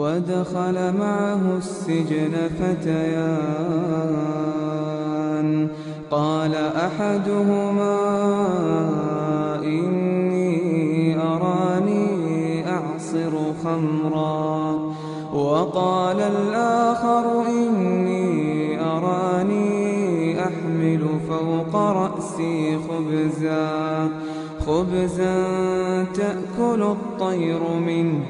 ودخل معه السجن فتيان قال أحدهما إني أراني أعصر خمرا وقال الآخر إني أراني أحمل فوق رأسي خبزا تأكل الطير منه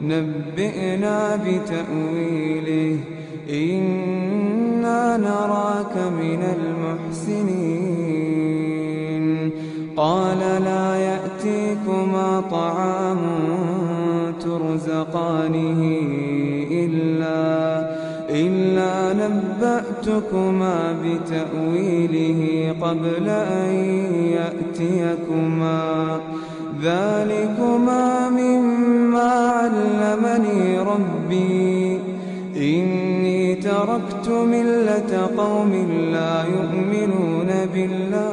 نبئنا بتأويله إنا نراك من المحسنين قال لا يأتيكما طعام ترزقانه إلا نبأتكما بتأويله قبل أن يأتيكما ذلكما مما علمني ربي إني تركت ملة قوم لا يؤمنون بالله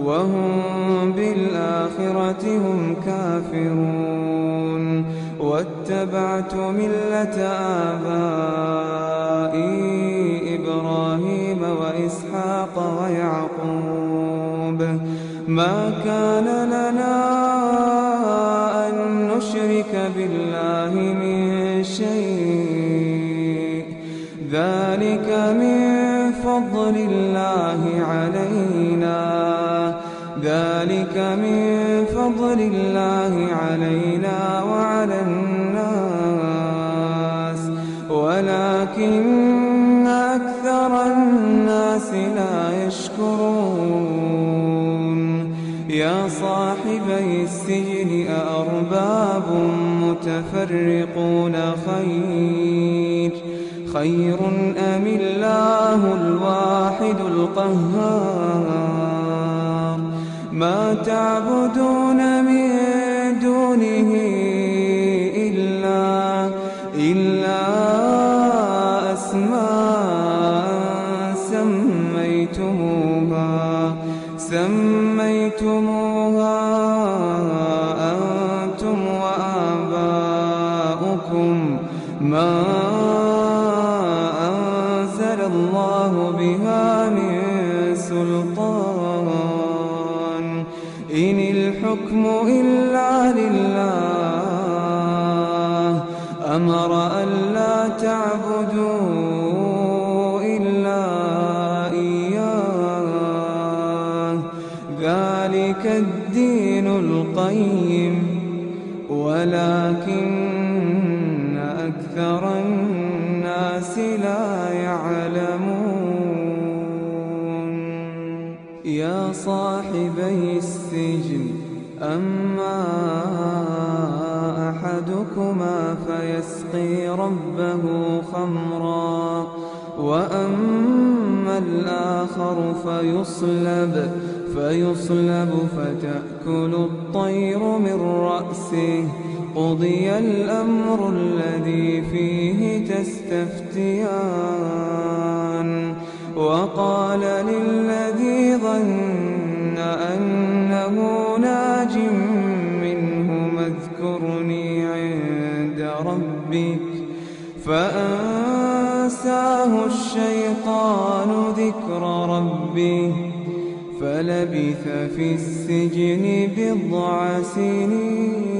وهم بالآخرة هم كافرون واتبعت ملة آبائي إبراهيم وإسحاق ويعقوب ما كان لنا أن نشرك بالله من شيء ذلك من فضل الله علينا وعلى الناس ولكن أكثر الناس لا يشكرون يا صاحبي السجن أأرباب متفرقون خير أم الله الواحد القهار ما تعبدون من دونه إلا أسماء سميتموها أنتم وآباؤكم ما أنزل الله بها من سلطان إن الحكم إلا لله أمر ألا تعبدوا إلا إياه ذلك الدين القيم ولكن أكثر الناس لا يعلمون يا صاحبي السجن أما أحدكما فيسقي ربه خمرا وأما الآخر فيصلب فتأكل الطير من رأسه قضي الأمر الذي فيه تستفتيان وقال للذي ظن أنه ناج منهما اذكرني عند ربك فأنساه الشيطان ذكر ربه فلبث في السجن بضع سنين